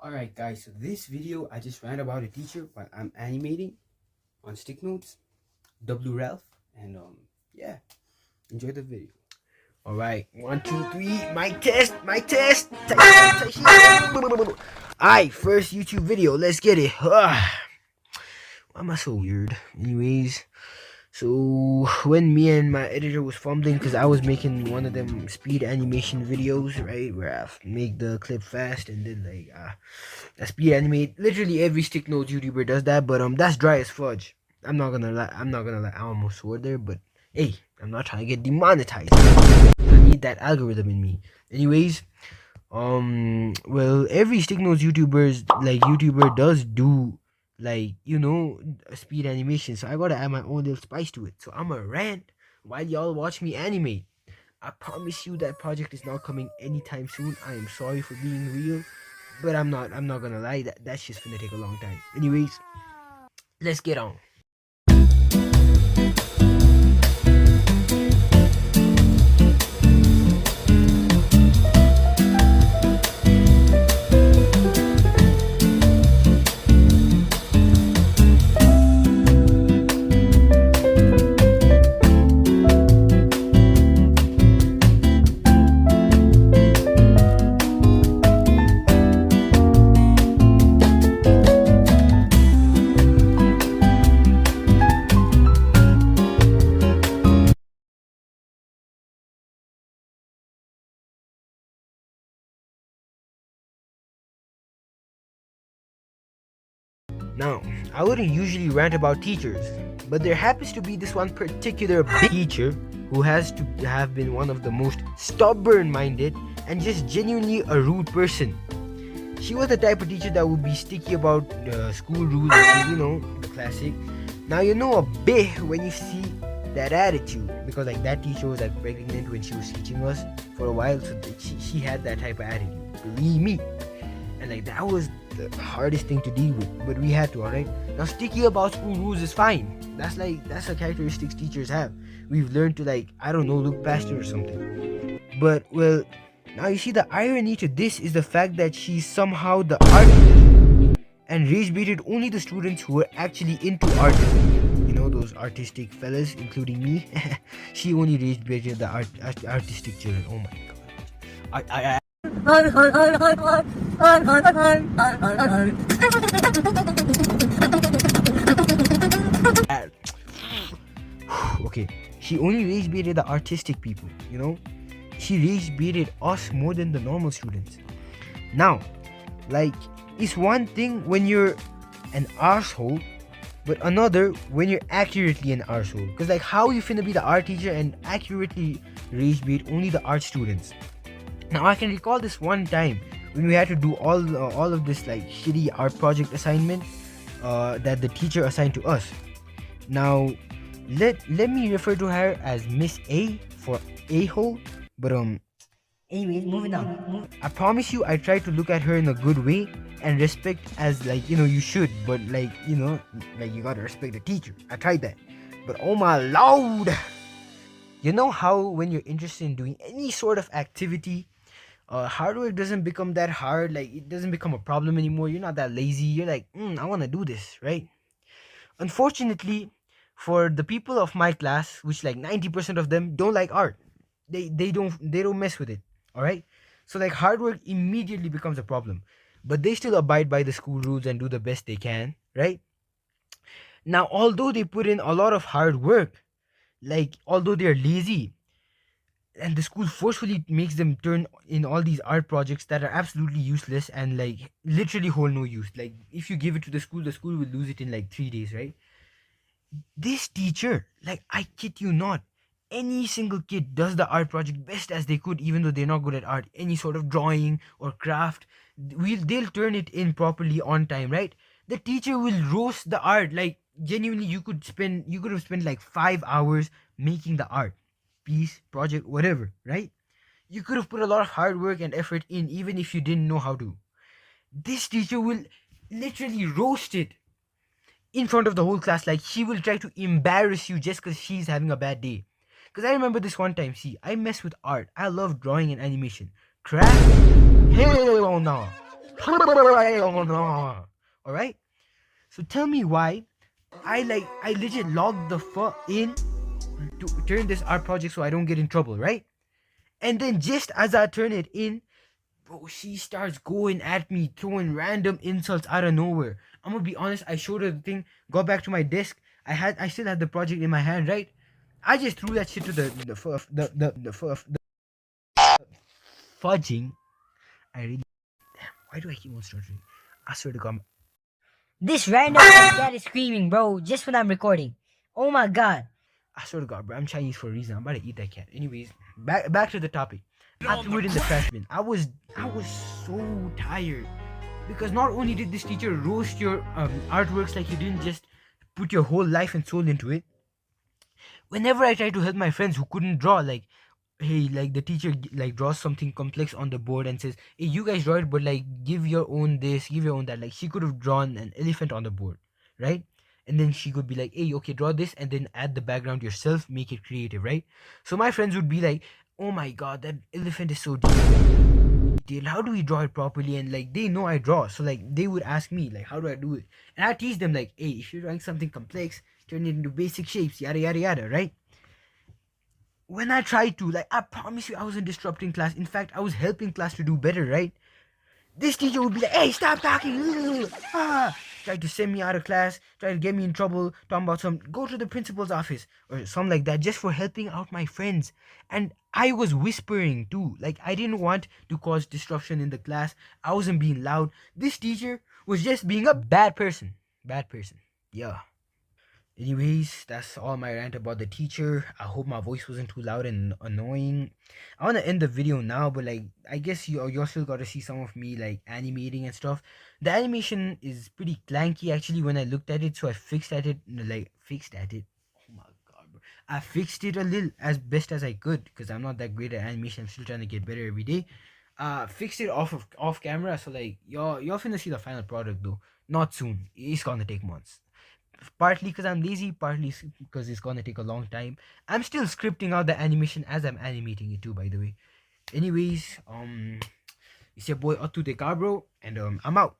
Alright guys, so this video I just ran about a teacher while I'm animating on stick notes, W Ralph, and yeah, enjoy the video. Alright, 1, 2, 3, my test. Alright, first YouTube video, let's get it. Why am I so weird? Anyways, so when me and my editor was fumbling because I was making one of them speed animation videos, right, where I make the clip fast and then like a speed animate. Literally every stick notes YouTuber does that, but that's dry as fudge. I'm not gonna lie. I almost swore there, but hey, I'm not trying to get demonetized. I need that algorithm in me. Anyways, well, every stick notes YouTuber does do speed animation, so I gotta add my own little spice to it. So I'm a rant while y'all watch me animate. I promise you that project is not coming anytime soon. I am sorry for being real, but I'm not gonna lie, that's just gonna take a long time. Anyways, let's get on. Now, I wouldn't usually rant about teachers, but there happens to be this one particular big teacher who has to have been one of the most stubborn-minded and just genuinely a rude person. She was the type of teacher that would be sticky about school rules, the classic. Now you know a bit when you see that attitude, because like that teacher was like pregnant when she was teaching us for a while, so she had that type of attitude. Believe me. And like that was the hardest thing to deal with, but we had to. Alright, now sticky about school rules is fine. That's a characteristics teachers have. We've learned to look past it or something. But well, now you see the irony to this is the fact that she's somehow the artist and rage baited only the students who were actually into art. You know, those artistic fellas, including me. She only rage baited the artistic children. Oh my god. I okay, she only rage baited the artistic people, she rage baited us more than the normal students. Now, like, it's one thing when you're an arsehole, but another when you're accurately an arsehole. Because like, how you finna be the art teacher and accurately rage bait only the art students? Now I can recall this one time when we had to do all of this like shitty art project assignment that the teacher assigned to us. Now let me refer to her as Miss A for a-hole, but anyways, moving on. I promise you I tried to look at her in a good way and respect as you should, but you gotta respect the teacher. I tried that, but oh my lord, you know how when you're interested in doing any sort of activity, hard work doesn't become that hard. Like, it doesn't become a problem anymore. You're not that lazy. You're like, I want to do this, right? Unfortunately, for the people of my class, which like 90% of them don't like art, they don't mess with it. All right. So like, hard work immediately becomes a problem, but they still abide by the school rules and do the best they can, right? Now, although they put in a lot of hard work, like although they're lazy, and the school forcefully makes them turn in all these art projects that are absolutely useless and like literally hold no use. Like, if you give it to the school will lose it in like 3 days, right? This teacher, like, I kid you not, any single kid does the art project best as they could, even though they're not good at art. Any sort of drawing or craft, they'll turn it in properly on time, right? The teacher will roast the art. Like, genuinely, you could have spent like 5 hours making the art piece, project, whatever, right? You could have put a lot of hard work and effort in, even if you didn't know how to. This teacher will literally roast it in front of the whole class. Like, she will try to embarrass you just because she's having a bad day. Because I remember this one time, I mess with art. I love drawing and animation. Craft? Hell no. All right. So tell me why I legit logged the fuck in to turn this art project so I don't get in trouble, right? And then just as I turn it in, bro, she starts going at me, throwing random insults out of nowhere. I'm gonna be honest. I showed her the thing, got back to my desk. I still had the project in my hand, right? I just threw that shit to the fudging. I really. Why do I keep on stuttering? I swear to God. This random ass cat is screaming, bro, just when I'm recording. Oh my god. I swear to God, bro. I'm Chinese for a reason. I'm about to eat that cat. Anyways, back to the topic. I threw it in the trash bin. I was so tired because not only did this teacher roast your artworks like you didn't just put your whole life and soul into it. Whenever I try to help my friends who couldn't draw, like, hey, like the teacher like draws something complex on the board and says, hey, you guys draw it, but like give your own this, give your own that. Like she could have drawn an elephant on the board, right? And then she could be like, hey, okay, draw this and then add the background yourself, make it creative, right? So my friends would be like, oh my god, that elephant is so detailed. How do we draw it properly? And like they know I draw, so like they would ask me like, how do I do it? And I teach them like, hey, if you're drawing something complex, turn it into basic shapes, yada yada yada, right? When I tried to, like, I promise you, I wasn't disrupting class. In fact, I was helping class to do better, right? This teacher would be like, hey, stop talking. Tried to send me out of class, tried to get me in trouble, talking about go to the principal's office or something like that, just for helping out my friends. And I was whispering too. Like, I didn't want to cause disruption in the class. I wasn't being loud. This teacher was just being a bad person. Bad person. Yeah. Anyways, that's all my rant about the teacher. I hope my voice wasn't too loud and annoying. I want to end the video now, but like, I guess you still got to see some of me like animating and stuff. The animation is pretty clanky actually when I looked at it, so I fixed at it. Like fixed at it. Oh my god, bro! I fixed it a little as best as I could because I'm not that great at animation. I'm still trying to get better every day. Fixed it off camera, so like y'all finna see the final product though. Not soon. It's gonna take months, partly because I'm lazy, partly because it's gonna take a long time. I'm still scripting out the animation as I'm animating it too, by the way. Anyways, it's your boy Ottu de Cabro, and I'm out.